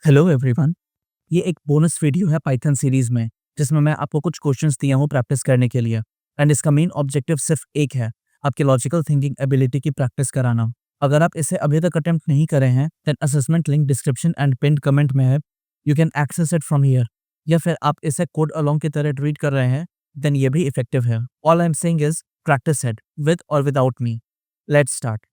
Hello everyone. ये एक bonus video है पाइथन सीरीज में, जिसमें मैं आपको कुछ क्वेश्चंस दिया हूँ प्रैक्टिस करने के लिए। एंड इसका मेन ऑब्जेक्टिव सिर्फ एक है, आपकी लॉजिकल थिंकिंग एबिलिटी की प्रैक्टिस कराना। अगर आप इसे अभी तक अटेम्प्ट नहीं करे हैं, then assessment link description and pin comment में है, you can access it from here. या फिर आप इसे कोड अलोंग की तरह ट्रीट कर रहे हैं, देन ये भी इफेक्टिव है। All I am saying is practice it with और विदाउट मी। Let's start.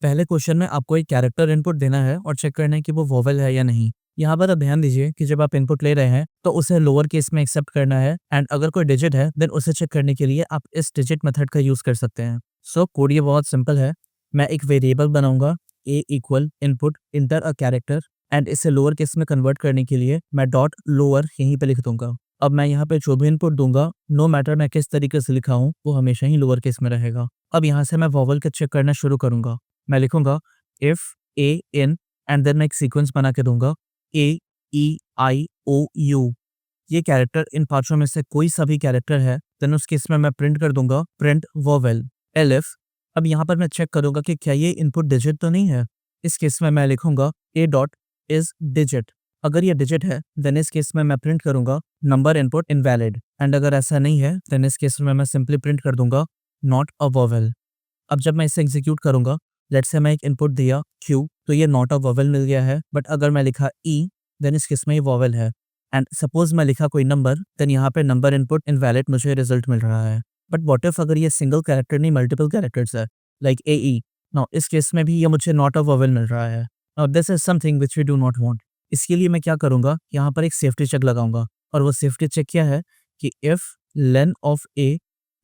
पहले क्वेश्चन में आपको एक कैरेक्टर इनपुट देना है और चेक करना है कि वो वोवेल है या नहीं। यहाँ पर आप ध्यान दीजिए कि जब आप इनपुट ले रहे हैं तो उसे लोअर केस में एक्सेप्ट करना है, एंड अगर कोई डिजिट है देन उसे चेक करने के लिए आप इस डिजिट मेथड का यूज कर सकते हैं। सो कोड ये बहुत सिंपल है। मैं एक वेरिएबल बनाऊंगा a equal input enter a character, and इसे लोअर केस में कन्वर्ट करने के लिए मैं डॉट लोअर यहीं पे लिख दूंगा। अब मैं यहाँ पे जो भी इनपुट दूंगा, नो मैटर मैं किस तरीके से लिखा हूँ, वो हमेशा ही लोअर केस में रहेगा। अब यहाँ से मैं वोवेल के चेक करना शुरू करूंगा। मैं लिखूंगा if A in, and then मैं एक सीक्वेंस बना के दूंगा ए ई आई ओ यू। ये कैरेक्टर इन पांचों में से कोई सा भी कैरेक्टर है, देन उस केस में मैं प्रिंट कर दूंगा प्रिंट वोवेल एलिफ। अब यहाँ पर मैं चेक करूंगा कि क्या ये इनपुट डिजिट तो नहीं है। इस केस में मैं लिखूंगा ए डॉट इज डिजिट। अगर ये डिजिट है देन इस केस में मैं प्रिंट करूंगा नंबर इनपुट इनवैलिड, एंड अगर ऐसा नहीं है देन इस केस में मैं सिंपली प्रिंट कर दूंगा नॉट अ वोवेल। अब जब मैं इसे एग्जीक्यूट करूंगा, लेट्स से मैं एक इनपुट दिया q, तो ये नॉट अ वोवेल मिल गया है। बट अगर मैं लिखा e, देन इस केस में ये वोवेल है। एंड सपोज मैं लिखा कोई नंबर, देन यहाँ पे नंबर इनपुट इनवैलिड मुझे रिजल्ट मिल रहा है। बट व्हाट इफ अगर ये सिंगल कैरेक्टर नहीं मल्टीपल कैरेक्टर्स है, लाइक ए ई, नाउ इस केस में भी ये मुझे नॉट अ वोवेल मिल रहा है। Now this is something which we do not want. इसके लिए मैं क्या करूंगा, यहाँ पर एक सेफ्टी चेक लगाऊंगा, और वो सेफ्टी चेक क्या है कि if len of A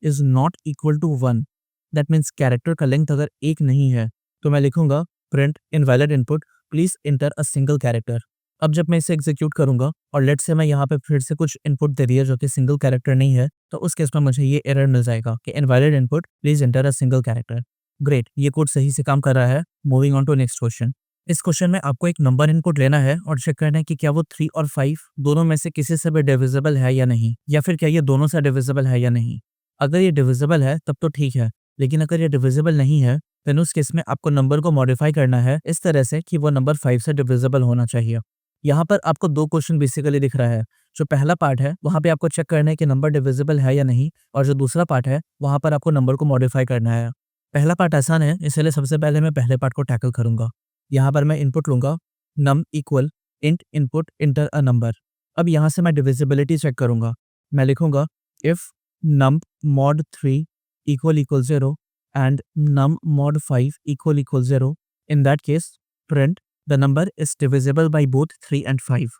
is not equal to 1, that means character का लेंथ अगर एक नहीं है, तो मैं लिखूंगा print invalid input please enter a single character. अब जब मैं इसे एग्जीक्यूट करूंगा और लेट से मैं यहाँ पे फिर से कुछ इनपुट दे दिया जो कि सिंगल कैरेक्टर नहीं है, तो उस केस में मुझे ये एरर मिल जाएगा कि invalid input please enter a single character. Great, ये कोड सही से काम कर रहा है। Moving on to next question. इस क्वेश्चन में आपको एक नंबर इनपुट लेना है और चेक करना है कि क्या वो 3 और 5 दोनों में से किसी से भी डिविजिबल है या नहीं, या फिर क्या ये दोनों से डिविजिबल है या नहीं। अगर ये डिविजिबल है तब तो ठीक है, लेकिन अगर ये डिविजिबल नहीं है देन उस केस में आपको नंबर को मॉडिफाई करना है इस तरह से कि वो नंबर 5 से डिविजिबल होना चाहिए। यहाँ पर आपको दो क्वेश्चन बेसिकली दिख रहा है। जो पहला पार्ट है वहाँ पे आपको चेक करना है कि नंबर डिविजिबल है या नहीं, और जो दूसरा पार्ट है वहाँ पर आपको नंबर को मॉडिफाई करना है। पहला पार्ट आसान है, इसलिए सबसे पहले मैं पहले पार्ट को टैकल करूंगा। यहाँ पर मैं इनपुट लूंगा num equal int input enter a number. अब यहाँ से मैं डिविजिबिलिटी चेक करूंगा। मैं लिखूंगा if num mod 3 equal 0 and num mod 5 equal 0. In that case, print the number is divisible by both 3 and 5.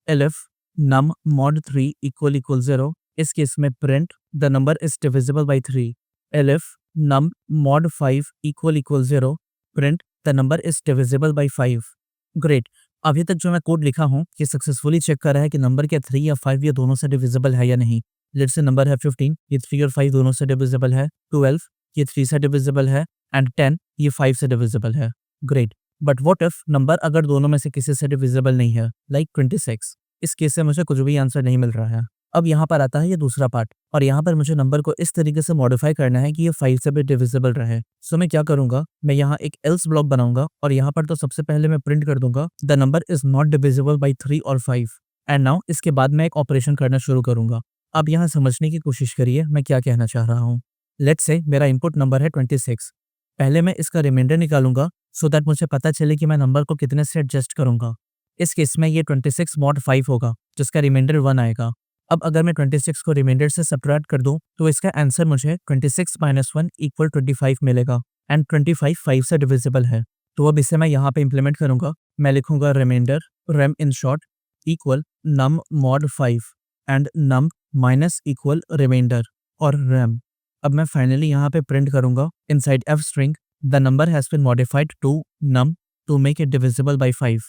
If num mod 3 equal 0, इस case में print the number is divisible by 3. If num mod 5 equal 0, print the number is divisible by 5. Great. अभी तक जो मैं code लिखा हूँ ये successfully check कर रहा है कि नंबर क्या 3 या 5 ये दोनों से डिविजिबल है या नहीं। लेट्स से नंबर है 15, ये 3 और 5 दोनों से डिविजिबल है। 12, ये 3 से डिविजिबल है, एंड 10 ये 5 से डिविजिबल है। Great. But what if number अगर दोनों में से किसी से डिविजिबल नहीं है, लाइक 26। इस केस से मुझे कुछ भी आंसर नहीं मिल रहा है। अब यहाँ पर आता है ये दूसरा पार्ट, और यहाँ पर मुझे नंबर को इस तरीके से मॉडिफाई करना है कि ये 5 से भी डिविजिबल रहे। सो मैं क्या करूंगा, मैं यहाँ एक एल्स ब्लॉक बनाऊंगा, और यहाँ पर तो सबसे पहले मैं प्रिंट कर दूंगा the number is not divisible by 3 और 5। एंड नाउ इसके बाद मैं एक ऑपरेशन करना शुरू करूंगा। अब यहाँ समझने की कोशिश करिए मैं क्या कहना चाह रहा हूँ। लेट्स से मेरा इनपुट नंबर है 26। पहले मैं इसका रिमाइंडर निकालूंगा सो दैट मुझे पता चले कि मैं नंबर को कितने से एडजस्ट करूंगा। इस केस में ये 26 मॉड 5 होगा, जिसका रिमाइंडर 1 आएगा। अब अगर मैं 26 को रिमाइंडर से सब्ट्रैक्ट कर दूं तो इसका आंसर मुझे 26 - 1 = 25 मिलेगा, एंड 25 5 से डिविजिबल है। तो अब इसे मैं यहाँ पे इंप्लीमेंट करूंगा। मैं लिखूंगा remainder rem in short equal num mod 5 and num minus equal remainder और रैम। अब मैं फाइनली यहाँ पे प्रिंट करूंगा inside f string the number has been modified to num to make it divisible by 5।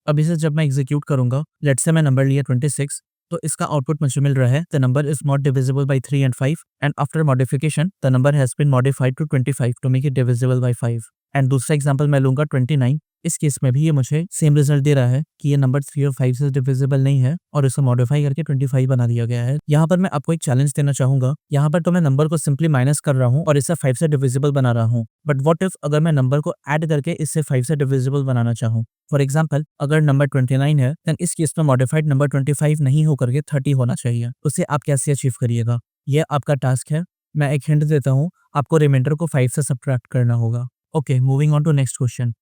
अब इसे जब मैं एग्जीक्यूट करूंगा, लेट्स से मैं नंबर लिया 26, तो इसका आउटपुट मुझे मिल रहा है the number is not divisible by 3 and 5, and after modification the number has been modified to 25 to make it divisible by 5। And दूसरा एग्जांपल मैं लूंगा 29, इस केस में भी ये मुझे सेम रिजल्ट दे रहा है कि ये नंबर 3 और 5 से डिविजिबल नहीं है और इसे मॉडिफाई करके 25 बना दिया गया है। यहाँ पर मैं आपको एक चैलेंज देना चाहूंगा। यहाँ पर तो मैं नंबर को सिंपली माइनस कर रहा हूँ और इसे 5 से डिविजिबल बना रहा हूँ, बट व्हाट इफ अगर मैं नंबर को ऐड करके इससे 5 से डिविजिबल बनाना चाहूँ। फॉर एग्जाम्पल, अगर नंबर 29 है, देन इस केस में मॉडिफाइड नंबर 25 नहीं होकर के 30 होना चाहिए। उसे आप कैसे अचीव करिएगा, ये आपका टास्क है। मैं एक हिंट देता हूँ, आपको रिमाइंडर को 5 से सब्ट्रैक्ट करना होगा। Okay, moving on to next question.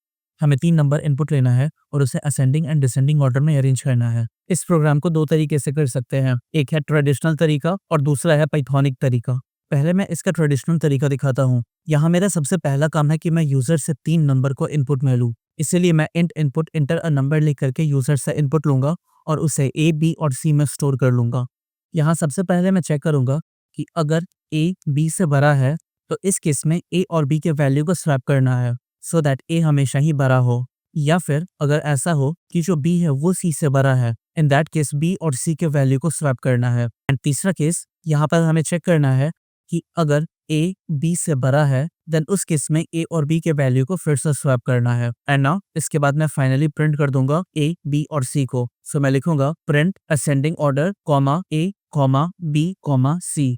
हमें 3 नंबर इनपुट लेना है और उसे असेंडिंग एंड डिसेंडिंग ऑर्डर में अरेंज करना है। इस प्रोग्राम को 2 तरीके से कर सकते हैं, एक है ट्रेडिशनल तरीका और दूसरा है पाइथोनिक तरीका। पहले मैं इसका ट्रेडिशनल तरीका दिखाता हूँ। यहाँ मेरा सबसे पहला काम है कि मैं यूजर से 3 नंबर को इनपुट में लूँ। इसीलिए मैं int input enter a number लिख करके यूजर से इनपुट लूंगा और उसे ए, बी और सी में स्टोर कर लूंगा। यहाँ सबसे पहले मैं चेक करूंगा कि अगर ए बी से बड़ा है तो इस केस में ए और बी के वैल्यू को स्वैप करना है सो दैट ए हमेशा ही बड़ा हो, या फिर अगर ऐसा हो कि जो बी है वो सी से बड़ा है, इन दैट केस बी और सी के वैल्यू को स्वैप करना है। एंड तीसरा केस, यहाँ पर हमें चेक करना है कि अगर ए बी से बड़ा है देन उस केस में ए और बी के वैल्यू को फिर से स्वैप करना है। एंड नाउ इसके बाद मैं फाइनली प्रिंट कर दूंगा ए, बी और सी को। सो मैं लिखूंगा print ascending order comma A comma B comma C,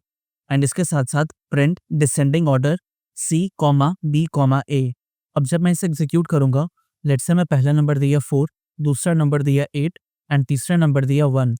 and इसके साथ साथ print descending order C comma B comma A. अब जब मैं इसे एग्जीक्यूट करूंगा, लेट्स से मैं पहला नंबर दिया 4, दूसरा नंबर दिया 8 एंड तीसरा नंबर दिया 1।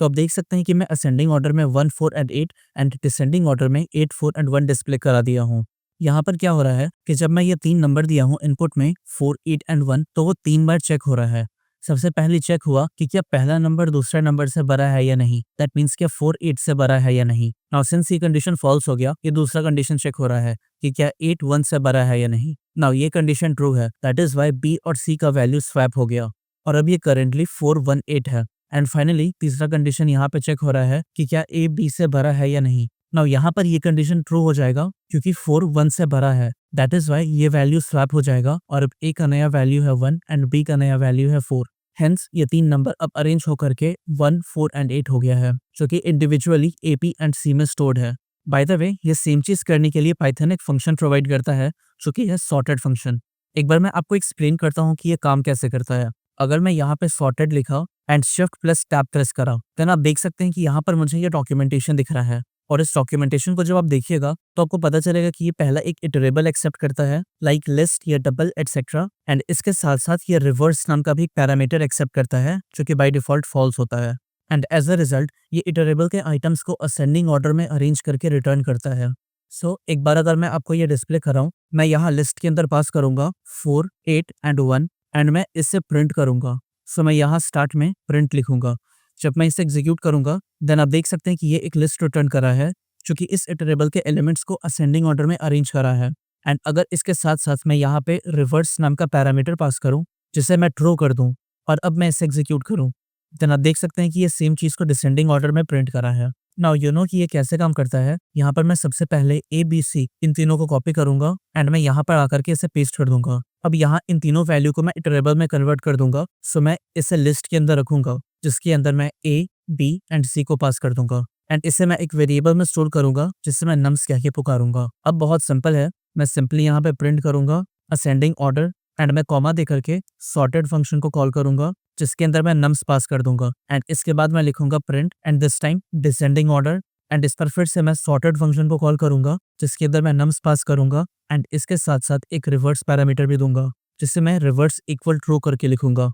तो आप देख सकते हैं कि मैं असेंडिंग ऑर्डर में 1, 4 एंड 8 एंड डिसेंडिंग ऑर्डर में 8, 4 एंड 1 डिस्प्ले करा दिया हूँ। यहाँ पर क्या हो रहा है कि जब मैं ये 3 नंबर दिया हूँ इनपुट में 4, 8 एंड 1, तो वो 3 बार चेक हो रहा है। सबसे पहले चेक हुआ कि क्या पहला नंबर दूसरा नंबर से बड़ा है या नहीं, दैट मीन्स क्या 4 8 से बड़ा है या नहीं। नाउ सिंस ये कंडीशन फॉल्स हो गया, ये दूसरा कंडीशन चेक हो रहा है कि क्या 8 1 से बड़ा है या नहीं। नाउ ये कंडीशन ट्रू है, दैट इज वाई बी और सी का वैल्यू स्वैप हो गया और अब ये करेंटली 4 1 8 है। एंड फाइनली तीसरा कंडीशन यहाँ पे चेक हो रहा है कि क्या ए बी से बड़ा है या नहीं। नाउ यहाँ पर ये कंडीशन ट्रू हो जाएगा क्योंकि 4 1 से बड़ा है, दैट इज वाई ये वैल्यू स्वैप हो जाएगा और अब ए का नया वैल्यू है 1 एंड बी का नया वैल्यू है 4। हेंस ये 3 नंबर अब अरेंज होकर के 1, 4 एंड 8 हो गया है, जो कि इंडिविजुअली ए, पी एंड सी में स्टोर्ड है। बाय द वे, ये सेम चीज करने के लिए पाइथन एक फंक्शन प्रोवाइड करता है जो कि है सॉर्टेड फंक्शन। एक बार मैं आपको एक्सप्लेन करता हूँ कि ये काम कैसे करता है। अगर मैं यहाँ पे सॉर्टेड लिखा and shift plus tab press करा, देन आप देख सकते हैं कि यहाँ पर मुझे ये डॉक्यूमेंटेशन दिख रहा है और इस डॉक्यूमेंटेशन को जब आप देखिएगा तो आपको पता चलेगा कि ये पहला एक इटरेबल एक्सेप्ट करता है लाइक लिस्ट या डबल एटसेट्रा, एंड इसके साथ साथ ये रिवर्स नाम का भी पैरामीटर एक्सेप्ट करता है जो कि बाय डिफॉल्ट फॉल्स होता है। एंड एज अ रिजल्ट ये इटरेबल के आइटम्स को असेंडिंग ऑर्डर में अरेंज करके रिटर्न करता है। सो एक बार अगर मैं आपको ये डिस्प्ले कराऊं, मैं यहाँ लिस्ट के अंदर पास करूंगा 4, 8 एंड 1 एंड मैं इससे प्रिंट करूंगा। सो मैं यहाँ स्टार्ट में प्रिंट लिखूंगा। जब मैं इसे एग्जीक्यूट करूंगा देन आप देख सकते हैं कि ये एक लिस्ट रिटर्न करा है जो कि इस इटरेबल के एलिमेंट्स को असेंडिंग ऑर्डर में अरेंज करा है। एंड अगर इसके साथ साथ मैं यहाँ पे रिवर्स नाम का पैरामीटर पास करूँ जिसे मैं ट्रू कर दूं और अब मैं इसे एग्जीक्यूट करूँ, देन आप देख सकते हैं कि ये सेम चीज़ को डिसेंडिंग ऑर्डर में प्रिंट करा है। नाउ यू नो कि ये कैसे काम करता है। यहाँ पर मैं सबसे पहले ए, बी, सी इन तीनों को कॉपी करूंगा एंड मैं यहाँ पर आकर के इसे पेस्ट कर दूंगा। अब यहाँ इन तीनों वैल्यू को मैं इटरेबल में कन्वर्ट कर दूंगा। सो मैं इसे लिस्ट के अंदर रखूंगा जिसके अंदर मैं ए, बी एंड सी को पास कर दूंगा एंड इसे मैं एक वेरिएबल में स्टोर करूंगा जिससे मैं नम्स कह के पुकारूंगा। अब बहुत सिंपल है, मैं सिंपली यहाँ पे प्रिंट करूंगा असेंडिंग ऑर्डर एंड मैं कॉमा दे करके सॉर्टेड फंक्शन को कॉल करूंगा जिसके अंदर मैं नम्स पास कर दूंगा एंड इसके बाद मैं लिखूंगा print and this time descending order and इस पर फिर से मैं सॉर्टेड फंक्शन को कॉल करूंगा जिसके अंदर मैं नम्स पास करूंगा एंड इसके साथ साथ एक रिवर्स पैरामीटर भी दूंगा जिससे मैं रिवर्स इक्वल ट्रू करके लिखूंगा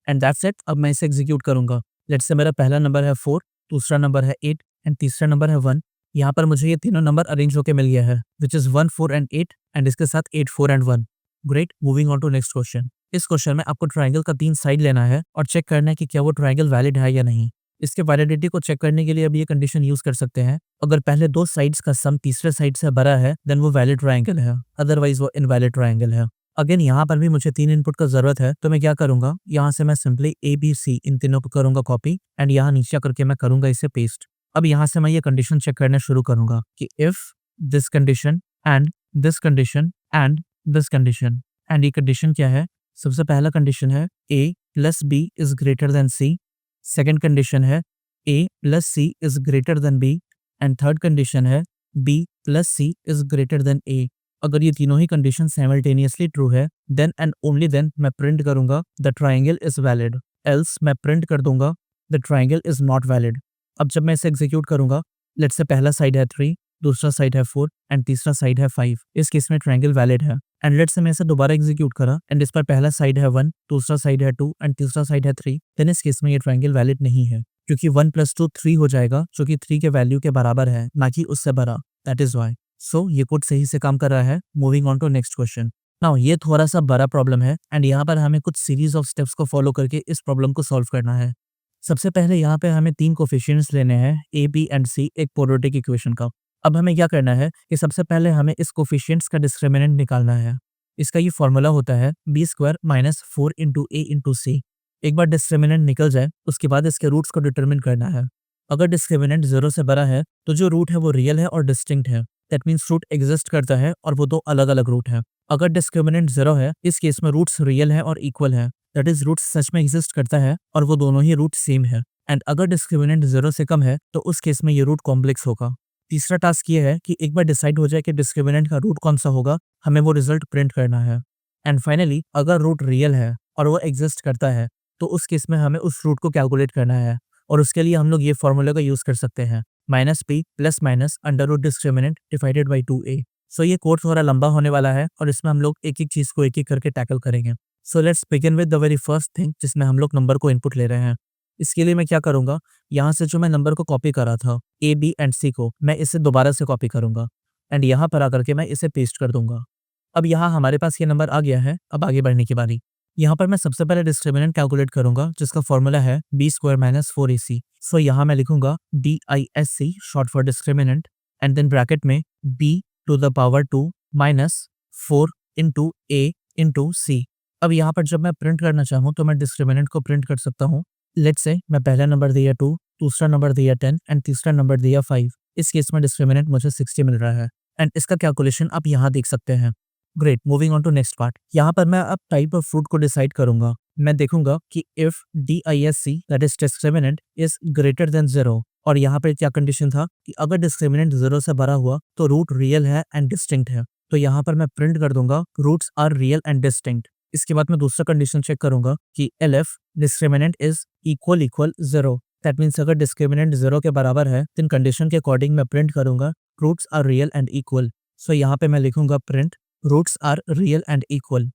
एंड दैट्स इट। अब मैं इसे एग्जीक्यूट करूंगा। लेट्स से मेरा पहला नंबर है 4, दूसरा नंबर है 8 एंड तीसरा नंबर है 1। यहाँ पर मुझे ये तीनों नंबर अरेंज होकर मिल गया है विच इज 1, 4 एंड 8 एंड इसके साथ 8, 4 and 1। Great, moving on to next question. इस क्वेश्चन में आपको ट्राइंगल का 3 साइड लेना है और चेक करना है कि क्या वो ट्राइंगल वैलिड है या नहीं। इसके वैलिडिटी को चेक करने के लिए अब ये कंडीशन यूज कर सकते हैं, अगर पहले 2 साइड्स का सम तीसरे साइड से बड़ा है देन वो वैलिड ट्राइंगल है, अदरवाइज वो इनवैलिड ट्राइंगल है। अगेन यहाँ पर भी मुझे 3 इनपुट का जरूरत है तो मैं क्या करूंगा, यहाँ से मैं सिंपली ए, बी, सी इन तीनों को करूंगा कॉपी एंड यहाँ नीचे करके मैं करूंगा इसे पेस्ट। अब यहाँ से मैं ये कंडीशन चेक करना शुरू करूंगा कि if this condition and this condition and this condition, and ये कंडीशन क्या है। सबसे पहला कंडीशन है a plus B is greater than C, second condition है a plus C is greater than b and third condition है b plus C is greater than a। अगर ये तीनों ही कंडीशन साइमल्टेनियसली ट्रू है देन एंड ओनली देन मैं print करूंगा the triangle is valid, else मैं प्रिंट कर दूंगा the triangle is not valid. अब जब मैं इसे एग्जीक्यूट करूंगा, लेट्स से पहला साइड है 3, दूसरा साइड है 4 एंड तीसरा साइड है 5। इस केस में ट्राइंगल वैलिड है। एंड लेट्स से मैं इसे दोबारा एग्जीक्यूट करा एंड इस पर पहला साइड है 1, दूसरा साइड है 2 एंड तीसरा साइड है 3, देन इस केस में ये ट्राइंगल वैलिड नहीं है, क्योंकि 1 + 2 3 हो जाएगा, जो कि 3 के वैल्यू के बराबर है, ना कि उससे बड़ा। That is why. सो ये कोड सही से काम कर रहा है। Moving on to next question. Now ये थोड़ा सा बड़ा प्रॉब्लम है एंड यहाँ पर हमें कुछ सीरीज ऑफ स्टेप्स को फॉलो करके इस प्रॉब्लम को सॉल्व करना है। सबसे पहले यहाँ पे हमें 3 कोफिशिएंट्स लेने हैं ए, बी एंड सी एक क्वाड्रेटिक इक्वेशन का। अब हमें क्या करना है कि सबसे पहले हमें इस कोफिशिएंट्स का डिस्क्रिमिनेंट निकालना है। इसका ये फॉर्मूला होता है b² - 4 × a × c। एक बार डिस्क्रिमिनेंट निकल जाए उसके बाद इसके रूट्स को डिटरमिन करना है। अगर डिस्क्रिमिनेंट 0 से बड़ा है तो जो रूट है वो रियल है और डिस्टिंक्ट है। दैट मीन्स रूट एग्जिस्ट करता है और वो दो अलग अलग रूट है। अगर डिस्क्रिमिनेंट 0 है, इस केस में रूट्स रियल है और इक्वल है। दैट इज रूट सच में एग्जिस्ट करता है और वो दोनों ही रूट सेम है। एंड अगर डिस्क्रिमिनेंट 0 से कम है तो उस केस में ये रूट कॉम्प्लेक्स होगा। तीसरा टास्क ये है कि एक बार डिसाइड हो जाए कि डिस्क्रिमिनेंट का रूट कौन सा होगा, हमें वो रिजल्ट प्रिंट करना है। एंड फाइनली अगर रूट रियल है और वो एग्जिस्ट करता है तो उस केस में हमें उस रूट को कैलकुलेट करना है और उसके लिए हम लोग ये फॉर्मूले का यूज कर सकते हैं -p + under root discriminant divided by 2a। So ये कोड थोड़ा लंबा होने वाला है और इसमें हम लोग एक एक चीज को एक एक करके टैकल करेंगे। So let's begin with the very first thing जिसमें हम लोग नंबर को इनपुट ले रहे हैं। इसके लिए मैं क्या करूंगा, यहाँ से जो मैं नंबर को कॉपी करा था ए, बी एंड सी को, मैं इसे दोबारा से कॉपी करूंगा एंड यहाँ पर आकर के मैं इसे पेस्ट कर दूंगा। अब यहाँ हमारे पास ये नंबर आ गया है। अब आगे बढ़ने की बारी। यहाँ पर मैं सबसे पहले डिस्क्रिमिनेंट कैलकुलेट करूंगा जिसका फॉर्मूला है b² - 4ac। सो यहाँ मैं लिखूंगा DISC short for discriminant and then bracket में b⁻² - 4 × a × c। अब यहाँ पर जब मैं प्रिंट करना चाहूँ तो मैं डिस्क्रिमिनेंट को प्रिंट कर सकता हूँ। लेट्स से मैं पहला नंबर दिया 2, दूसरा नंबर दिया 10 एंड तीसरा नंबर दिया 5। इस केस में डिस्क्रिमिनेंट मुझे 60 मिल रहा है एंड इसका कैलकुलेशन आप यहाँ देख सकते हैं। Great, moving on to next part. यहाँ पर मैं अब टाइप ऑफ फ्रूट को डिसाइड करूंगा। मैं देखूंगा कि if DISC that is discriminant is greater than 0। और यहाँ पर क्या कंडीशन था कि अगर डिस्क्रिमिनेंट 0 से बड़ा हुआ तो रूट रियल है एंड डिस्टिंक्ट है। तो यहाँ पर मैं प्रिंट कर दूंगा roots are real and distinct. इसके बाद मैं दूसरा कंडीशन चेक करूंगा कि LF discriminant is equal 0। That means अगर डिस्क्रिमिनेंट 0 के बराबर है तो इन कंडीशन के अकॉर्डिंग मैं प्रिंट करूंगा roots are real and equal. So यहाँ पे मैं लिखूंगा print roots are real and equal.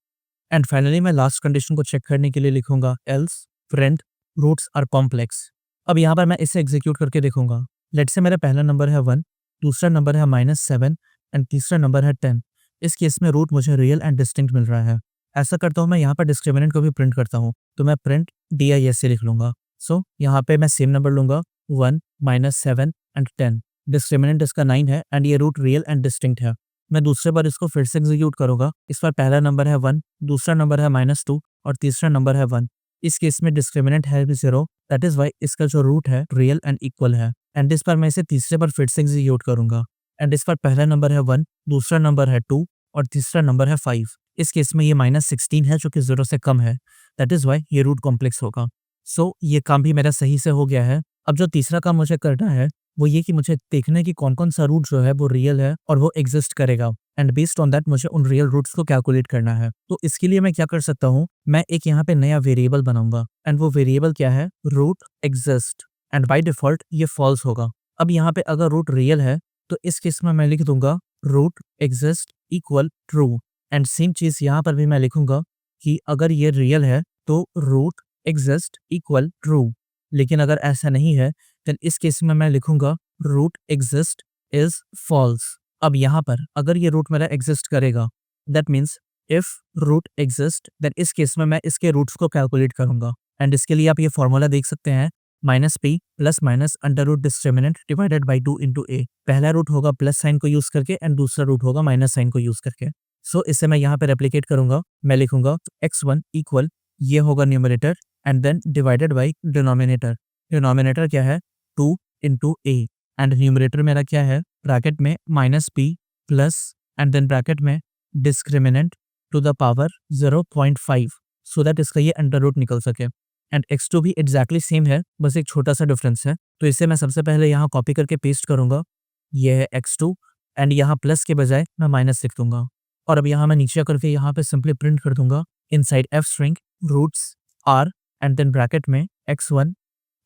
And finally मैं लास्ट कंडीशन को चेक करने के लिए लिखूंगा else print roots are complex. अब यहाँ पर मैं इसे एग्जीक्यूट करके देखूंगा। लेट्स से मेरा पहला नंबर है 1, दूसरा नंबर है -7 एंड तीसरा नंबर है 10। इस केस में रूट मुझे रियल एंड डिस्टिंक्ट मिल रहा है। ऐसा करता हूँ मैं यहाँ पर डिस्क्रिमिनेंट को भी प्रिंट करता हूँ, तो मैं प्रिंट DISC लिख लूंगा। सो यहाँ पे मैं सेम नंबर लूंगा 1, -7 एंड 10। डिस्क्रिमिनेंट इसका 9 है एंड ये रूट रियल एंड डिस्टिंक्ट है। मैं दूसरे बार इसको फिर से एग्जीक्यूट करूंगा। इस बार पहला नंबर है 1, दूसरा नंबर है -2 और तीसरा नंबर है 1। इस केस में डिस्क्रिमिनेंट है भी 0। दैट इज वाई इसका जो रूट है रियल एंड इक्वल है। एंड इस बार मैं इसे तीसरे बार फिर से एग्जीक्यूट करूंगा एंड इस बार पहला नंबर है 1, दूसरा नंबर है 2 और तीसरा नंबर है 5। इस केस में ये -16 है जो कि 0 से कम है। दैट इज वाई ये रूट कॉम्प्लेक्स होगा। सो ये काम भी मेरा सही से हो गया है। अब जो तीसरा काम मुझे करना है वो ये कि मुझे देखना है कि कौन कौन सा रूट जो है वो रियल है और वो एग्जिस्ट करेगा एंड बेस्ड ऑन दैट मुझे उन रियल रूट्स को कैलकुलेट करना है। तो इसके लिए मैं क्या कर सकता हूँ, मैं एक यहाँ पे नया वेरिएबल बनाऊंगा एंड वो वेरिएबल क्या है, root exist. And by default ये फॉल्स होगा। अब यहाँ पे अगर रूट रियल है तो इस केस में मैं लिख दूंगा root exist equal true. And same चीज यहाँ पर भी मैं लिखूंगा कि अगर ये रियल है तो रूट एग्जिस्ट इक्वल ट्रू। लेकिन अगर ऐसा नहीं है देन इस केस में मैं लिखूंगा रूट एग्जिस्ट इज फॉल्स। अब यहाँ पर अगर ये रूट मेरा एग्जिस्ट करेगा that means if root exist then इस केस में मैं इसके रूट्स को कैलकुलेट करूंगा। एंड इसके लिए आप ये फॉर्मूला देख सकते हैं -p + under root discriminant divided by 2 × a। पहला रूट होगा प्लस साइन को यूज करके एंड दूसरा रूट होगा माइनस साइन को यूज करके। सो इसे मैं यहाँ पे रेप्लिकेट करूंगा। मैं लिखूंगा x1 इक्वल ये होगा numerator and then divided by denominator. Denominator क्या है 2 × a एंड न्यूमरेटर मेरा क्या है ब्रैकेट में -p plus and then bracket में discriminant to the power 0.5 so that इसका ये अंडर रूट निकल सके। एंड x2 भी एग्जैक्टली सेम है, बस एक छोटा सा डिफरेंस है। तो इसे मैं सबसे पहले यहाँ कॉपी करके पेस्ट करूंगा। ये है x2 एंड यहाँ प्लस के बजाय मैं माइनस लिख दूंगा। और अब यहाँ मैं नीचे करके यहाँ पे सिंपली प्रिंट कर दूंगा inside f string roots are and then bracket में x1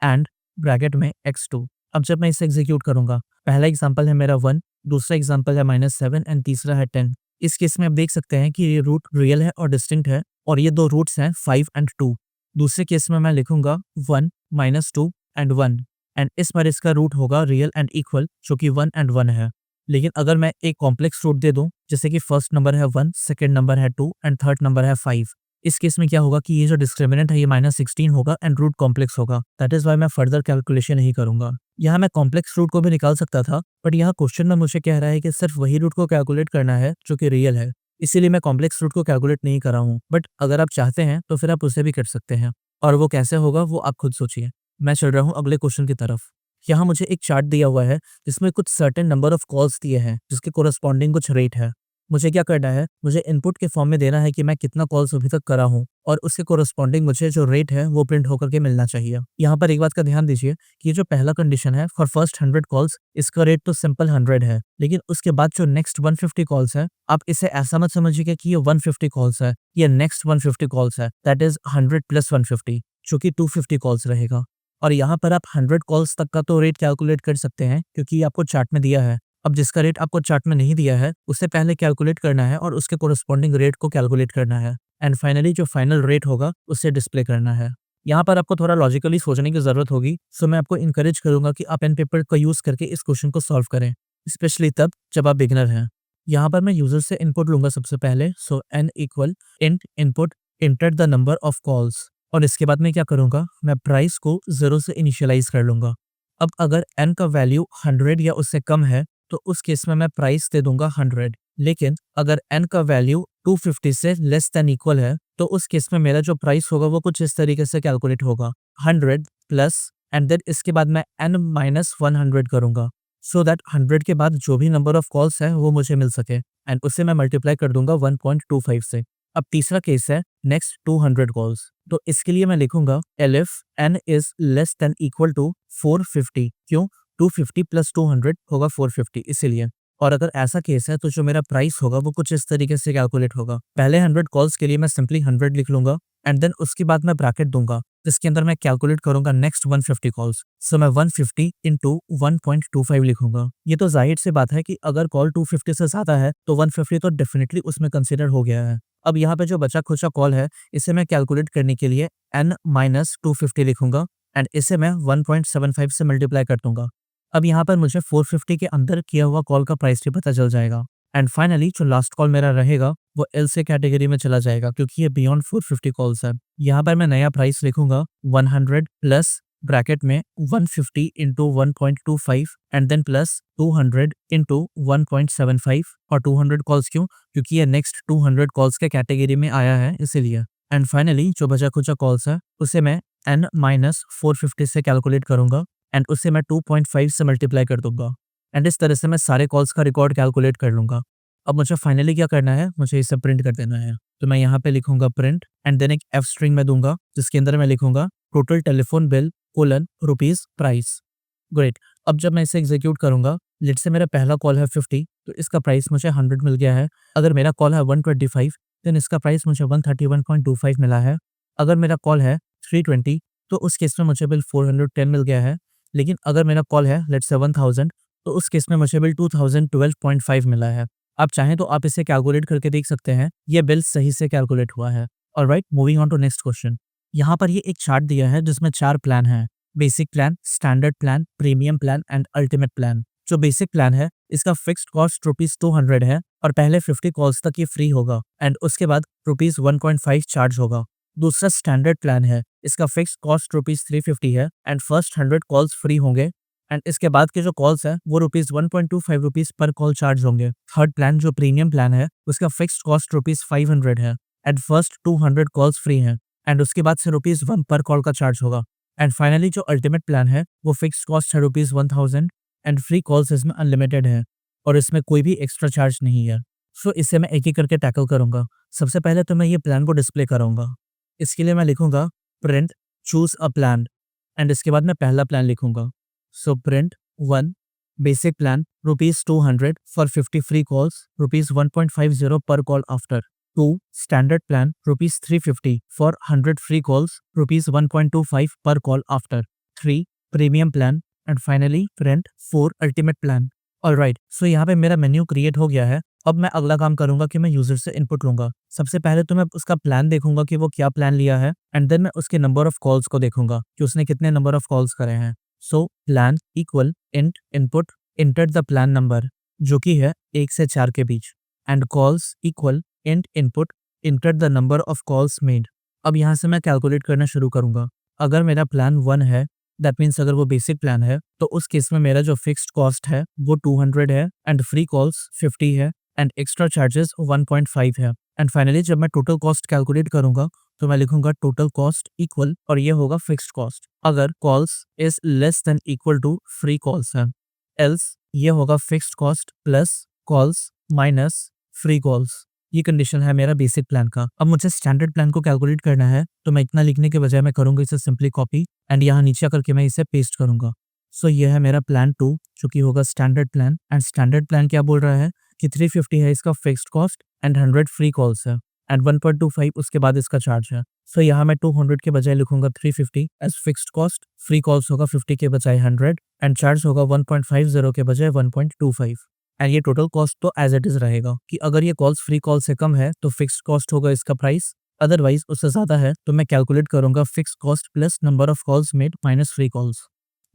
एंड ब्रैकेट में x2। अब जब मैं इसे एग्जीक्यूट करूंगा, पहला एग्जांपल है मेरा 1, दूसरा एग्जांपल है -7 एंड तीसरा है 10। इस केस में आप देख सकते हैं कि ये रूट रियल है और डिस्टिंक्ट है और ये दो रूट्स हैं 5 एंड 2। दूसरे केस में मैं लिखूंगा 1 -2 एंड 1 एंड इस बार इसका रूट होगा रियल एंड इक्वल जो कि 1 एंड 1 है। लेकिन अगर मैं एक कॉम्प्लेक्स रूट दे दूं जैसे कि फर्स्ट नंबर है 1, सेकंड नंबर है 2 एंड थर्ड नंबर है 5, इस केस में क्या होगा कि ये जो डिस्क्रिमिनेंट है ये -16 होगा एंड रूट कॉम्प्लेक्स होगा। दैट इज वाई मैं फर्दर कैलकुलेशन नहीं करूंगा। यहाँ मैं कॉम्प्लेक्स रूट को भी निकाल सकता था बट यहाँ क्वेश्चन में मुझे कह रहा है कि सिर्फ वही रूट को कैलकुलेट करना है जो कि रियल है, इसीलिए मैं कॉम्प्लेक्स रूट को कैलकुलेट नहीं कर रहा हूँ। बट अगर आप चाहते हैं तो फिर आप उसे भी कर सकते हैं और वो कैसे होगा वो आप खुद सोचिए। मैं चल रहा हूँ अगले क्वेश्चन की तरफ। यहाँ मुझे एक चार्ट दिया हुआ है जिसमें कुछ सर्टेन नंबर ऑफ कॉल्स दिए हैं जिसके कोरस्पॉन्डिंग कुछ रेट है। मुझे क्या करना है, मुझे इनपुट के फॉर्म में देना है कि मैं कितना कॉल्स अभी तक करा हूँ और उसके कोरस्पॉन्डिंग मुझे जो रेट है वो प्रिंट होकर के मिलना चाहिए। यहाँ पर एक बात का ध्यान दीजिए कि ये जो पहला कंडीशन है फॉर फर्स्ट 100 कॉल्स, इसका रेट तो सिंपल 100 है, लेकिन उसके बाद जो नेक्स्ट 150 कॉल्स है आप इसे ऐसा मत समझिए कि ये 150 कॉल्स है, ये नेक्स्ट 150 कॉल्स है, दैट इज 100 + 150 जो कि 250 कॉल्स रहेगा। और यहाँ पर आप 100 कॉल्स तक का तो रेट कैलकुलेट कर सकते हैं क्योंकि ये आपको चार्ट में दिया है। अब जिसका रेट आपको चार्ट में नहीं दिया है उसे पहले कैलकुलेट करना है और उसके कोरस्पॉन्डिंग रेट को कैलकुलेट करना है एंड फाइनली जो फाइनल रेट होगा उसे डिस्प्ले करना है। यहाँ पर आपको थोड़ा लॉजिकली सोचने की जरूरत होगी, सो मैं आपको इनकरेज करूंगा कि आप पेन पेपर का यूज करके इस क्वेश्चन को सॉल्व करें, स्पेशली तब जब आप बिगिनर हैं। यहाँ पर मैं यूजर से इनपुट लूंगा सबसे पहले, सो n equal int input enter the number of calls और इसके बाद मैं क्या करूंगा, मैं प्राइस को 0 से इनिशियलाइज कर लूंगा। अब अगर n का वैल्यू 100 या उससे कम है तो उस केस में मैं प्राइस दे दूंगा 100, लेकिन अगर n का वैल्यू 250 से लेस देन इक्वल है तो उस केस में मेरा जो प्राइस होगा वो कुछ इस तरीके से कैलकुलेट होगा 100 प्लस एंड देन इसके बाद मैं n - 100 करूंगा सो दैट 100 के बाद जो भी नंबर ऑफ कॉल्स है वो मुझे मिल सके एंड उसे मैं मल्टीप्लाई कर दूंगा 1.25 से। अब तीसरा केस है नेक्स्ट 200 कॉल्स, तो इसके लिए मैं लिखूंगा elif n is less than equal to 450। क्यों? 250 + 200 होगा 450 इसीलिए। और अगर ऐसा केस है तो जो मेरा प्राइस होगा वो कुछ इस तरीके से कैलकुलेट होगा। पहले 100 कॉल्स के लिए मैं सिंपली 100 लिख लूंगा एंड देन उसके बाद मैं ब्रैकेट दूंगा जिसके अंदर मैं कैलकुलेट करूंगा नेक्स्ट 150 कॉल्स, सो मैं 150 × 1.25 लिखूंगा। ये तो जाहिर सी बात है कि अगर कॉल 250 से ज्यादा है तो 150 तो डेफिनेटली उसमें कंसिडर हो गया है। अब यहाँ पे जो बचा खुचा कॉल है इसे मैं कैलकुलेट करने के लिए n - 250 लिखूंगा एंड इसे मैं 1.75 से मल्टीप्लाई कर दूंगा। अब यहाँ पर मुझे 450 के अंदर किया हुआ कॉल का प्राइस भी पता चल जाएगा एंड फाइनली जो लास्ट कॉल मेरा रहेगा वो एल से कैटेगरी में चला जाएगा क्योंकि ये बियॉन्ड 450 कॉल्स है। यहाँ पर मैं नया प्राइस लिखूंगा 100 प्लस ब्रैकेट में 150 × 1.25 एंड देन प्लस 200 × 1.75 और 200 कॉल्स क्यों? क्योंकि ये नेक्स्ट 200 कॉल्स के कैटेगरी में आया है इसीलिए। एंड फाइनली जो बचा खुचा कॉल्स है उसे मैं n - 450 से कैलकुलेट करूंगा एंड उसे मैं 2.5 से मल्टीप्लाई कर दूंगा एंड इस तरह से मैं सारे कॉल्स का रिकॉर्ड कैलकुलेट कर लूंगा। अब मुझे फाइनली क्या करना है, मुझे इसे प्रिंट कर देना है। तो मैं यहाँ पे लिखूंगा प्रिंट एंड देन एक एफ स्ट्रिंग में दूंगा जिसके अंदर मैं लिखूंगा total telephone bill rupees price. Great. अब जब मैं इसे एग्जीक्यूट करूंगा, लेट से मेरा पहला कॉल है 50 तो इसका प्राइस मुझे 100 मिल गया है। अगर मेरा कॉल है 125 देन इसका प्राइस मुझे 131.25 मिला है। अगर मेरा कॉल है 320 तो उस केस में मुझे बिल 410 मिल गया है। लेकिन अगर मेरा कॉल है लेट्स से 1000 तो उस केस में मुझे बिल 2012.5 मिला है। आप चाहें तो आप इसे कैलकुलेट करके देख सकते हैं, ये बिल सही से कैलकुलेट हुआ है। Alright, moving on to next question. यहाँ पर ये एक चार्ट दिया है जिसमें 4 प्लान है, basic plan, standard plan, premium plan and ultimate plan. जो बेसिक प्लान है इसका फिक्स्ड कॉस्ट ₹200 है और पहले 50 कॉल्स तक ये फ्री होगा एंड उसके बाद ₹1.5 चार्ज होगा। दूसरा स्टैंडर्ड प्लान है, इसका फिक्स्ड कॉस्ट ₹350 है एंड फर्स्ट 100 कॉल्स फ्री होंगे एंड इसके बाद के जो कॉल्स है वो ₹1.25 पर कॉल चार्ज होंगे। थर्ड प्लान जो प्रीमियम प्लान है उसका फिक्स्ड कॉस्ट ₹500 है एंड फर्स्ट 200 कॉल्स फ्री हैं एंड उसके बाद से ₹1 पर कॉल का चार्ज होगा। एंड फाइनली जो अल्टीमेट प्लान है वो फिक्स्ड कॉस्ट है ₹1000 एंड फ्री कॉल्स इसमें अनलिमिटेड है और इसमें कोई भी एक्स्ट्रा चार्ज नहीं है। सो इसे मैं एक एक करके टैकल करूंगा। सबसे पहले तो मैं ये प्लान को डिस्प्ले करूंगा। इसके लिए मैं लिखूंगा print choose a plan and इसके बाद मैं पहला प्लान लिखूंगा। So print 1 Basic plan rupees 200 for 50 free calls, rupees 1.50 per call after. 2. Standard plan rupees 350 for 100 free calls, rupees 1.25 per call after. 3. Premium plan and finally rent 4 ultimate plan. Alright, सो यहाँ पे मेरा menu create हो गया है। अब मैं अगला काम करूंगा कि मैं यूजर से इनपुट लूंगा। सबसे पहले तो मैं उसका प्लान देखूंगा कि वो क्या प्लान लिया है एंड देन मैं उसके नंबर ऑफ कॉल्स को देखूंगा कि उसने कितने नंबर ऑफ कॉल्स करे हैं। So plan equal int input enter the plan number जो कि है 1 से 4 के बीच and calls equal int input enter the number of calls made. अब यहाँ से मैं कैलकुलेट करना शुरू करूंगा। अगर मेरा प्लान 1 है, दैट मीन्स अगर वो बेसिक प्लान है, तो उस केस में मेरा जो फिक्स्ड कॉस्ट है वो 200 है एंड फ्री कॉल्स 50 है एंड एक्स्ट्रा चार्जेस 1.5 है। एंड फाइनली जब मैं टोटल कॉस्ट कैलकुलेट करूंगा तो मैं लिखूंगा टोटल कॉस्ट इक्वल और ये होगा फिक्स्ड कॉस्ट अगर calls is less than equal to free calls है, एल्स ये होगा fixed cost plus calls minus free calls. ये कंडीशन है मेरा बेसिक प्लान का। अब मुझे स्टैंडर्ड प्लान को कैलकुलेट करना है तो मैं इतना लिखने के बजाय मैं करूंगा इसे सिंपली कॉपी एंड यहाँ नीचे करके मैं इसे पेस्ट करूंगा। सो ये है मेरा प्लान 2 जो कि होगा standard plan and standard plan क्या बोल रहा है कि 350 है इसका fixed cost and 100 free calls है एंड 1.25 उसके बाद इसका चार्ज है। सो यहाँ मैं 200 के बजाय लिखूंगा 350 as fixed cost, free calls होगा 50 के बजाय 100 एंड चार्ज होगा 1.50 के बजाय 1.25 एंड ये टोटल कॉस्ट तो एज इट इज रहेगा कि अगर ये कॉल्स फ्री कॉल से कम है तो फिक्स्ड कॉस्ट होगा इसका प्राइस, अदरवाइज उससे ज्यादा है तो मैं कैलकुलेट करूंगा fixed cost plus number of calls made minus free calls.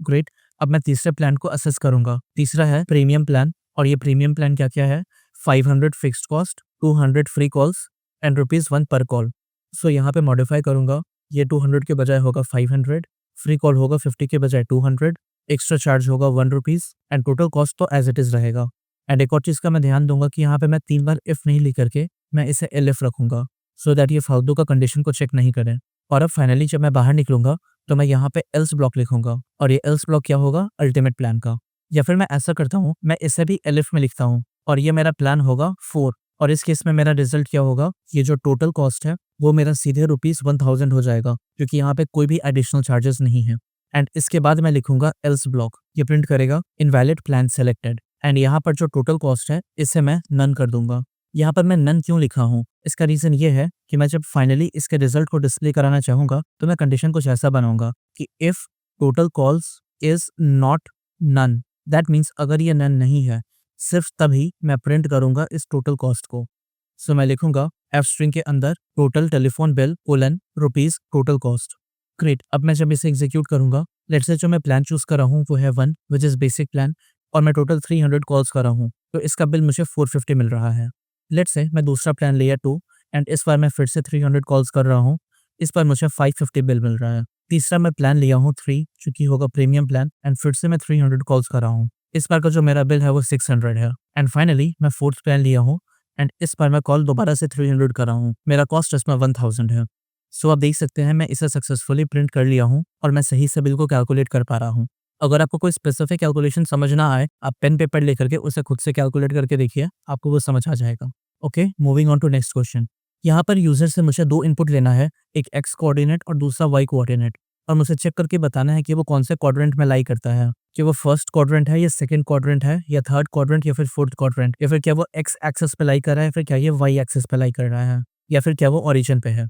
Great. अब मैं तीसरे प्लान को असेस करूंगा। तीसरा है प्रीमियम प्लान और ये प्रीमियम प्लान क्या क्या है, 500 fixed cost, 200 free calls and ₹1 पर कॉल। सो यहाँ पे मॉडिफाई करूंगा, ये 200 के बजाय होगा 500, फ्री कॉल होगा 50 के बजाय 200, एक्स्ट्रा चार्ज होगा ₹1 एंड टोटल कॉस्ट तो एज इट इज रहेगा। एंड एक और चीज़ का मैं ध्यान दूंगा कि यहाँ पे मैं 3 बार इफ नहीं लिख करके मैं इसे एलिफ रखूंगा सो दैट ये फालतू का कंडीशन को चेक नहीं करें। और अब फाइनली जब मैं बाहर निकलूंगा तो मैं यहाँ पे एल्स ब्लॉक लिखूंगा और ये एल्स ब्लॉक क्या होगा अल्टीमेट प्लान का। या फिर मैं ऐसा करता हूँ, मैं इसे भी एलिफ में लिखता हूँ और ये मेरा प्लान होगा 4 और इस केस में मेरा रिजल्ट क्या होगा, ये जो टोटल कॉस्ट है वो मेरा सीधे ₹1000 हो जाएगा क्योंकि यहाँ पे कोई भी एडिशनल चार्जेस नहीं है। एंड इसके बाद मैं लिखूंगा एल्स ब्लॉक, ये प्रिंट करेगा इनवैलिड प्लान सेलेक्टेड एंड यहाँ पर जो टोटल कॉस्ट है इसे मैं नन कर दूंगा। यहाँ पर मैं नन क्यों लिखा हूँ, इसका रीजन ये है कि मैं जब फाइनली इसके रिजल्ट को डिस्प्ले कराना चाहूंगा तो मैं कंडीशन कुछ ऐसा बनाऊंगा कि if total calls is not none, that means अगर ये नन नहीं है सिर्फ तभी मैं प्रिंट करूंगा इस टोटल कॉस्ट को। सो मैं लिखूंगा एफ स्ट्रिंग के अंदर total telephone bill colon rupees total cost. Great. अब मैं जब इसे एग्जीक्यूट करूंगा, लेट्स से जो मैं प्लान चूज कर रहा हूँ वो है 1 विच इज बेसिक प्लान और मैं टोटल 300 कॉल्स कर रहा हूँ तो इसका बिल मुझे 450 मिल रहा है। लेट्स से मैं दूसरा प्लान लिया 2 एंड इस बार मैं फिर से 300 कॉल्स कर रहा हूँ, इस बार मुझे 550 बिल मिल रहा है। तीसरा मैं प्लान लिया हूँ 3 जो कि होगा प्रीमियम प्लान एंड फिर से मैं 300 कॉल्स कर रहा हूँ, इस बार का जो मेरा बिल है वो 600 है। एंड फाइनली मैं फोर्थ प्लान लिया हूँ एंड इस बार मैं कॉल दोबारा से 300 कर रहा हूँ, मेरा कॉस्ट इसमें 1000 है। सो आप देख सकते हैं मैं इसे सक्सेसफुली प्रिंट कर लिया हूँ और मैं सही से बिल को कैलकुलेट कर पा रहा हूँ। अगर आपको कोई स्पेसिफिक कैलकुलेशन समझ ना आए, आप पेन पेपर लेकर के उसे खुद से कैलकुलेट करके देखिए, आपको वो समझ आ जाएगा। Okay, moving on to next question. यहाँ पर यूजर से मुझे 2 इनपुट लेना है, एक एक्स कोऑर्डिनेट और दूसरा वाई कोऑर्डिनेट, और मुझे चेक करके बताना है कि वो कौन से क्वाड्रेंट में लाई करता है, कि वो फर्स्ट क्वाड्रेंट है या सेकंड क्वाड्रेंट है या थर्ड क्वाड्रेंट या फिर फोर्थ क्वाड्रेंट, या फिर क्या वो एक्स एक्सेस पे लाई कर रहा है, फिर क्या ये वाई एक्सेस पे लाई कर रहा है, या फिर क्या वो ओरिजिन पे है।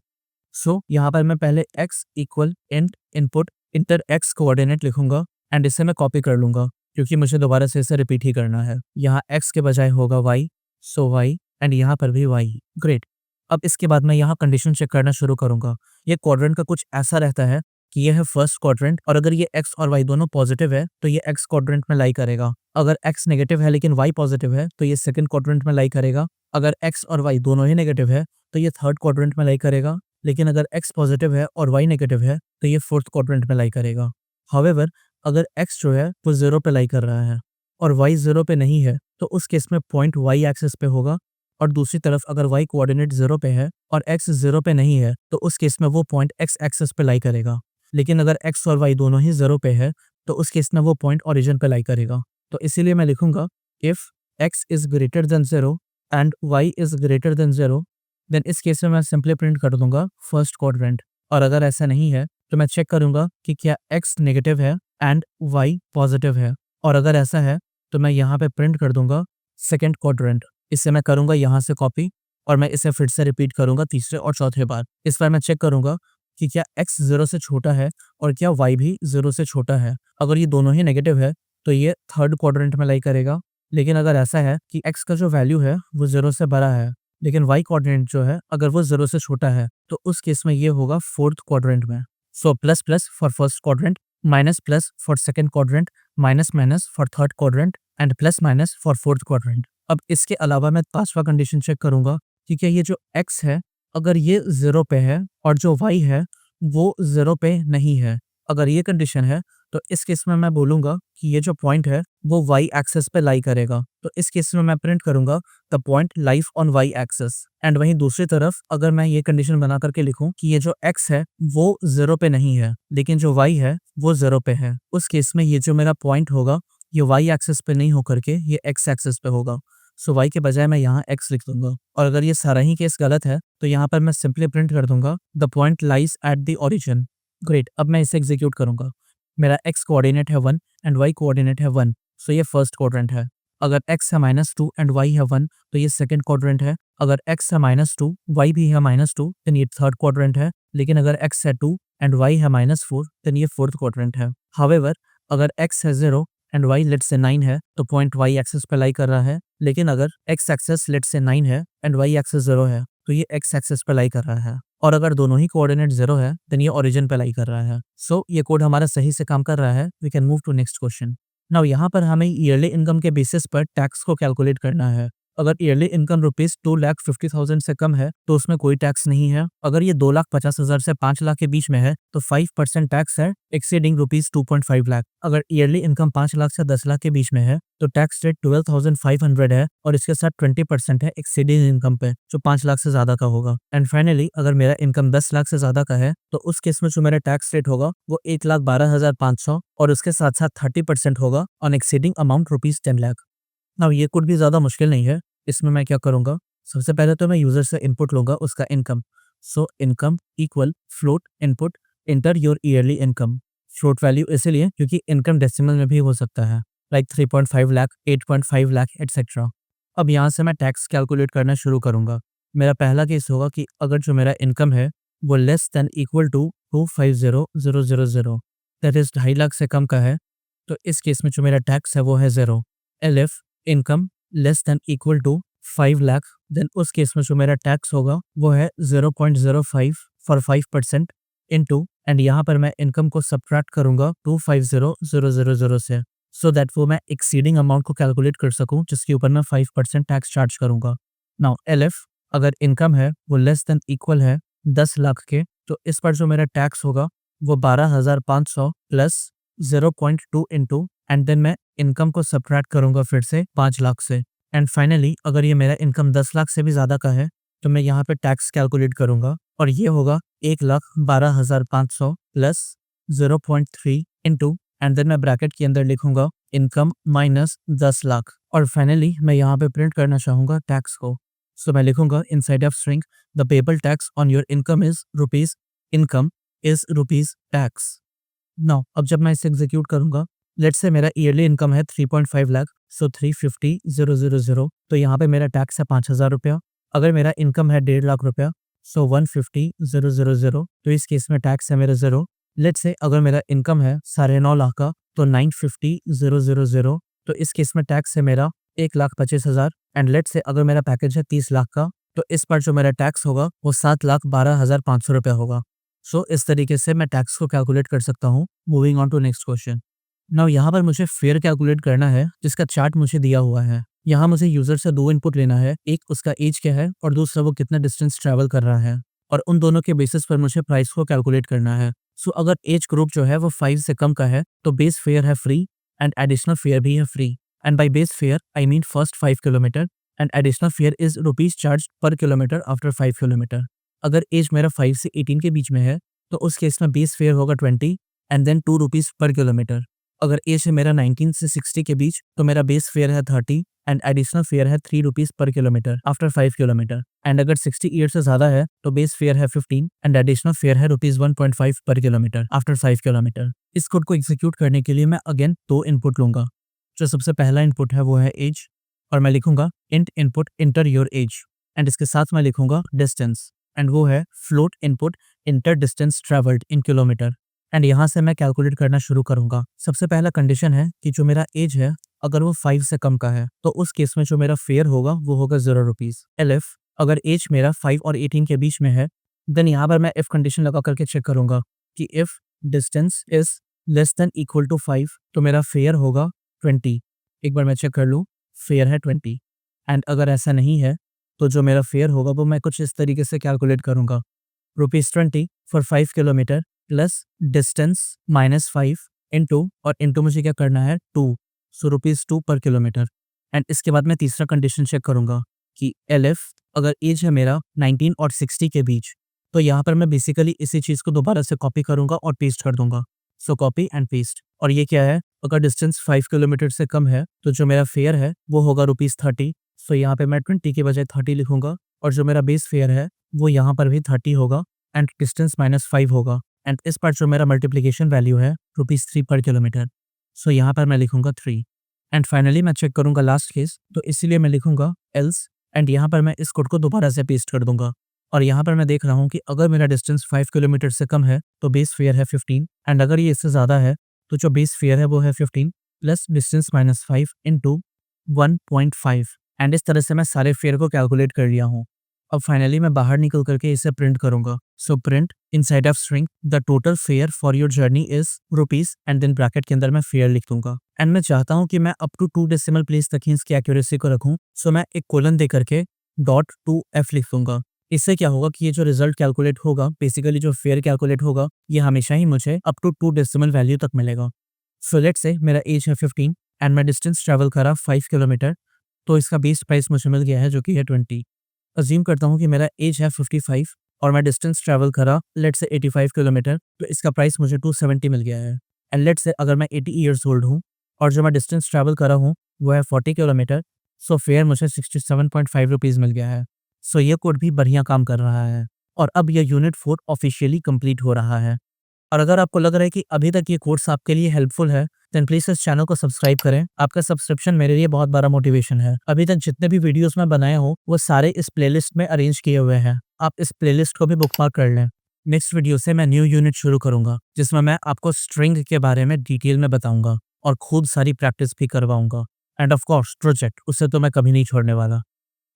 सो यहाँ पर मैं पहले x equal int input inter x coordinate लिखूंगा एंड इसे मैं कॉपी कर लूंगा क्योंकि मुझे दोबारा से इसे रिपीट ही करना है। यहाँ x के बजाय होगा y, सो y एंड यहाँ पर भी y। ग्रेट। अब इसके बाद मैं यहाँ कंडीशन चेक करना शुरू करूंगा। ये क्वाड्रेंट का कुछ ऐसा रहता है कि ये है फर्स्ट क्वाड्रेंट और अगर ये x और y दोनों पॉजिटिव है तो ये x क्वाड्रेंट में लाई करेगा, अगर x नेगेटिव है लेकिन y पॉजिटिव है तो ये सेकंड क्वाड्रेंट में लाई करेगा, अगर x और y दोनों ही नेगेटिव है तो ये थर्ड क्वाड्रेंट में लाई करेगा, लेकिन अगर x पॉजिटिव है और y नेगेटिव है तो ये फोर्थ क्वाड्रेंट में लाई करेगा। हाउएवर अगर x जो है वो 0 पे लाई कर रहा है और y 0 पे नहीं है तो उस केस में पॉइंट y एक्सिस पे होगा, और दूसरी तरफ अगर y कोऑर्डिनेट 0 पे है और x 0 पे नहीं है तो उस केस में वो पॉइंट x एक्सिस पे लाई करेगा, लेकिन अगर x और y दोनों ही 0 पे है तो उस केस में वो पॉइंट ओरिजिन पे लाई करेगा। तो इसीलिए मैं लिखूंगा if x is greater than 0 and y is greater than 0, then इस केस में मैं सिंपली प्रिंट कर दूंगा फर्स्ट क्वाड्रेंट, और अगर ऐसा नहीं है तो मैं चेक करूंगा कि क्या x नेगेटिव है एंड y पॉजिटिव है, और अगर ऐसा है तो मैं यहाँ पे प्रिंट कर दूंगा सेकंड क्वाड्रेंट। इसे मैं करूंगा यहाँ से कॉपी और मैं इसे फिर से रिपीट करूंगा तीसरे और चौथे बार। इस बार मैं चेक करूंगा कि क्या x 0 से छोटा है और क्या y भी 0 से छोटा है। अगर ये दोनों ही नेगेटिव है तो ये थर्ड क्वाड्रेंट में लाई करेगा। लेकिन अगर ऐसा है कि x का जो वैल्यू है वो 0 से बड़ा है लेकिन y कोऑर्डिनेट जो है अगर वो 0 से छोटा है तो उस केस में ये होगा फोर्थ क्वाड्रेंट में। So plus plus for first quadrant, minus plus for second quadrant, minus minus for third quadrant and plus minus for fourth quadrant. अब इसके अलावा मैं पांचवा कंडीशन चेक करूंगा कि क्या ये जो x है अगर ये 0 पे है और जो y है वो 0 पे नहीं है। अगर ये कंडीशन है तो इस केस में मैं बोलूंगा कि ये जो पॉइंट है वो y एक्सिस पे लाई करेगा। तो इस केस में मैं प्रिंट करूंगा the point lies on y axis. And वहीं दूसरी तरफ अगर मैं ये कंडीशन बना करके लिखूं कि ये जो x है वो 0 पे नहीं है लेकिन जो y है वो 0 पे है, उस केस में ये जो मेरा पॉइंट होगा ये y एक्सिस पे नहीं होकर के ये x एक्सिस पे होगा। सो y के बजाय मैं यहाँ x लिख दूंगा। और अगर ये सारा ही केस गलत है तो यहाँ पर मैं सिंपली प्रिंट कर दूंगा the point lies at the origin. Great, अब मैं इसे एग्जीक्यूट करूंगा। मेरा x कोऑर्डिनेट है 1 एंड y कोऑर्डिनेट है 1, सो ये फर्स्ट क्वाड्रेंट है। अगर x है -2 एंड y है 1 तो ये सेकंड क्वाड्रेंट है। अगर x है -2, y भी है -2 देन ये थर्ड क्वाड्रेंट है। लेकिन अगर x है 2 एंड y है -4 देन ये फोर्थ क्वाड्रेंट है। हाउएवर अगर x है 0 एंड y लेट्स से 9 है तो पॉइंट y एक्सिस पे लाई कर रहा है। लेकिन अगर x एक्सिस लेट्स से 9 है एंड y एक्सिस 0 है तो ये x एक्सिस पे लाई कर रहा है। और अगर दोनों ही कोऑर्डिनेट 0 है देन ये ओरिजिन पे लाई कर रहा है। सो ये कोड हमारा सही से काम कर रहा है। We can move to next question. Now यहाँ पर हमें ईयरली इनकम के बेसिस पर टैक्स को कैलकुलेट करना है। अगर ईयरली इनकम रुपीज 2,50,000 से कम है तो उसमें कोई टैक्स नहीं है। अगर ये 2,50,000 से 5 लाख के बीच में है तो 5% टैक्स है एक्सीडिंग रुपीज 2.5 लाख। अगर ईयरली इनकम 5 लाख से 10 लाख के बीच में है तो टैक्स रेट 12,500 है और इसके साथ 20% है एक्सीडिंग इनकम पे जो 5 लाख से ज्यादा का होगा। एंड फाइनली अगर मेरा इनकम 10 लाख से ज्यादा का है तो उस केस में जो मेरा टैक्स रेट होगा वो 1,12,500 और उसके साथ साथ 30% होगा on exceeding amount rupees 10 lakh. अब ये कोड भी ज्यादा मुश्किल नहीं है। इसमें मैं क्या करूंगा, सबसे पहले तो मैं यूजर से इनपुट लूंगा उसका income. So income equal float input inter your yearly income. Float value इसीलिए क्योंकि इनकम डेसिमल में भी हो सकता है, लाइक 3.5 लाख, 8.5 लाख एटसेट्रा। अब यहाँ से मैं टैक्स कैलकुलेट करना शुरू करूंगा। मेरा पहला केस होगा कि अगर जो मेरा इनकम है वो less than equal to 250,000 that is 2.5 lakh से कम का है तो इस केस में जो मेरा टैक्स है वो है 0। Elif income less than equal to 5 lakh then उस केस में जो मेरा टैक्स होगा वो है 0.05 फॉर 5% इनटू एंड यहाँ पर मैं इनकम को सब्ट्रैक्ट करूंगा 250,000 से सो दैट वो मैं एक्सीडिंग अमाउंट को कैलकुलेट कर सकूं जिसके ऊपर मैं 5% टैक्स चार्ज करूंगा। नाउ एलिफ अगर इनकम है वो लेस देन इक्वल है 10 लाख के तो इस पर जो मेरा टैक्स होगा वो 12,500 प्लस 0.2 इंटू एंड देन मैं इनकम को सब्ट्रैक्ट करूंगा फिर से 5 लाख से। एंड फाइनली अगर ये मेरा इनकम 10 लाख से भी ज्यादा का है तो मैं यहाँ पे टैक्स कैलकुलेट करूंगा और ये होगा 1,12,500 प्लस 0.3 इंटू एंड देन मैं ब्रैकेट के अंदर लिखूंगा इनकम माइनस 10 लाख और फाइनली मैं यहाँ पे प्रिंट करना चाहूंगा टैक्स को। सो मैं लिखूंगा inside of string the payable tax on your income is rupees, income is rupees tax. Now अब जब मैं इसे एग्जीक्यूट करूंगा, लेट्स से मेरा ईयरली इनकम है 3.5 लाख, सो 350,000 तो यहाँ पे मेरा टैक्स है 5,000 रुपया। अगर मेरा इनकम है 1.5 लाख रुपया सो 150,000 तो इस केस में टैक्स है मेरा 0। लेट्स से अगर मेरा इनकम है 9.5 लाख का तो 950,000 तो इस केस में टैक्स है मेरा 1,25,000। एंड लेट्स से अगर मेरा पैकेज है 30 लाख का तो इस पर जो मेरा टैक्स होगा वो 7,12,500 रुपया होगा। सो इस तरीके से मैं टैक्स को कैलकुलेट कर सकता हूँ। Moving on to next question. Now यहाँ पर मुझे फेयर कैलकुलेट करना है जिसका चार्ट मुझे दिया हुआ है। यहाँ मुझे यूजर से 2 इनपुट लेना है, एक उसका एज क्या है और दूसरा वो कितना डिस्टेंस ट्रैवल कर रहा है और उन दोनों के बेसिस पर मुझे प्राइस को कैलकुलेट करना है। सो अगर एज ग्रुप जो है वो 5 से कम का है तो बेस फेयर है फ्री एंड एडिशनल फेयर भी है free. And by base fair I mean first 5 kilometre and additional fair is rupees charge पर किलोमीटर आफ्टर 5 किलोमीटर। अगर एज मेरा 5 से 18 के बीच में है तो उस केस में बेस फेयर होगा 20 and then 2 rupees per kilometre. अगर एज है मेरा 19 से 60 के बीच तो मेरा बेस फेयर है 30 एंड एडिशनल फेयर है 3 rupees per kilometre after 5 kilometre. And अगर 60 ईयर से ज्यादा है तो बेस फेयर है 15 एंड एडिशनल फेयर है रुपीज 1.5 पर किलोमीटर आफ्टर 5 किलोमीटर। इस कोड को एग्जीक्यूट करने के लिए मैं अगेन 2 इनपुट लूंगा। जो सबसे पहला इनपुट है वो है एज, और मैं लिखूंगा int input inter your age, and इसके साथ मैं लिखूंगा डिस्टेंस, एंड वो है float input inter distance travelled in kilometre. And यहाँ से मैं कैलकुलेट करना शुरू करूंगा। सबसे पहला कंडीशन है कि जो मेरा एज है अगर वो 5 से कम का है तो उस केस में जो मेरा फेयर होगा वो होगा 0 रुपीज। एलिफ अगर एज मेरा 5 और 18 के बीच में है, देन यहाँ पर मैं इफ कंडीशन लगा करके चेक करूंगा कि if distance is less than equal to 5 तो मेरा फेयर होगा 20। एक बार मैं चेक कर लूँ, फेयर है 20। एंड अगर ऐसा नहीं है तो जो मेरा फेयर होगा वो मैं कुछ इस तरीके से कैलकुलेट करूंगा, ₹20 for 5 kilometre plus distance -5 into, और इंटू मुझे क्या करना है 2, सो ₹2 पर किलोमीटर। एंड इसके बाद मैं तीसरा कंडीशन चेक करूंगा कि एलिफ अगर एज है मेरा 19 और 60 के बीच, तो यहाँ पर मैं बेसिकली इसी चीज़ को दोबारा से कॉपी करूंगा और पेस्ट कर दूंगा। सो कॉपी एंड पेस्ट। और ये क्या है, अगर डिस्टेंस 5 किलोमीटर से कम है तो जो मेरा फेयर है वो होगा ₹30। सो यहाँ पे मैं 20 के बजाय 30 लिखूंगा, और जो मेरा बेस फेयर है वो यहाँ पर भी 30 होगा एंड डिस्टेंस -5 होगा। एंड इस पर जो मेरा मल्टीप्लिकेशन वैल्यू है ₹3 पर किलोमीटर, सो यहाँ पर मैं लिखूंगा 3। एंड फाइनली मैं चेक करूंगा लास्ट केस, तो इसीलिए मैं लिखूंगा एल्स, एंड यहाँ पर मैं इस कोड को दोबारा से पेस्ट कर दूंगा। और यहाँ पर मैं देख रहा हूँ कि अगर मेरा डिस्टेंस 5 किलोमीटर से कम है तो बेस फेयर है 15, एंड अगर ये इससे ज़्यादा है तो जो बेस फेयर है वो है 15 प्लस डिस्टेंस -5 इंटू 1.5। एंड इस तरह से मैं सारे फेयर को कैलकुलेट कर लिया हूँ। अब फाइनली मैं बाहर निकल करके इसे प्रिंट करूंगा। So print inside of string the total fare for your journey is rupees, and then bracket के अंदर मैं फेयर लिख दूंगा। एंड मैं चाहता हूं कि मैं अप टू 2 डेसिमल प्लेस तक ही इसकी एक्यूरेसी को रखूं, सो मैं एक कोलन दे करके .2f लिख दूंगा। इससे क्या होगा कि ये जो रिजल्ट कैलकुलेट होगा, बेसिकली जो फेयर कैलकुलेट होगा, ये हमेशा ही मुझे अप टू 2 डेसिमल वैल्यू तक मिलेगा। सो लेट्स से मेरा एज है 15 एंड मैं डिस्टेंस ट्रेवल करा 5 किलोमीटर, तो इसका बेस प्राइस मुझे मिल गया है जो कि है 20। अज्यूम करता हूँ कि मेरा एज है 55 और मैं डिस्टेंस ट्रैवल करा लेट्स से 85 किलोमीटर, तो इसका प्राइस मुझे 270 मिल गया है। एंड लेट्स से अगर मैं 80 ईयर्स ओल्ड हूँ और जो मैं डिस्टेंस ट्रैवल करा हूँ वो है 40 किलोमीटर, सो फेयर मुझे 67.5 रुपीज़ मिल गया है। सो ये कोड भी बढ़िया काम कर रहा है और अब यह यूनिट 4 ऑफिशियली कंप्लीट हो रहा है। और अगर आपको लग रहा है कि अभी तक ये कोर्स आपके लिए हेल्पफुल है, देन प्लीज़ इस चैनल को सब्सक्राइब करें। आपका सब्सक्रिप्शन मेरे लिए बहुत बड़ा मोटिवेशन है। अभी तक जितने भी वीडियोस मैं बनाया हूँ वो सारे इस प्लेलिस्ट में अरेंज किए हुए हैं। आप इस प्लेलिस्ट को भी बुकमार्क कर लें। नेक्स्ट वीडियो से मैं न्यू यूनिट शुरू करूंगा जिसमें मैं आपको स्ट्रिंग के बारे में डिटेल में बताऊंगा और खूब सारी प्रैक्टिस भी करवाऊंगा। एंड ऑफ कोर्स प्रोजेक्ट, उसे तो मैं कभी नहीं छोड़ने वाला।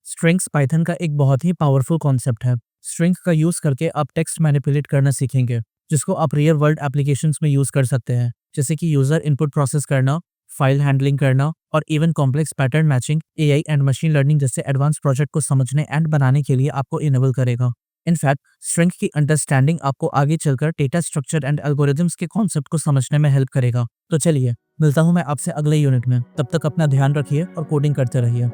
स्ट्रिंग्स पाइथन का एक बहुत ही पावरफुल कॉन्सेप्ट है। स्ट्रिंग्स का यूज करके आप टेक्स्ट मैनिपुलेट करना सीखेंगे जिसको आप रियल वर्ल्ड एप्लीकेशंस में यूज कर सकते हैं, जैसे कि यूजर इनपुट प्रोसेस करना, फाइल हैंडलिंग करना और even complex pattern matching, AI and machine learning जैसे एडवांस प्रोजेक्ट को समझने एंड बनाने के लिए आपको इनेबल करेगा। इनफैक्ट स्ट्रिंग की अंडरस्टैंडिंग आपको आगे चलकर डेटा स्ट्रक्चर एंड एल्गोरिथम्स के कॉन्सेप्ट को समझने में हेल्प करेगा। तो चलिए मिलता हूँ मैं आपसे अगले यूनिट में। तब तक अपना ध्यान रखिए और कोडिंग करते रहिए।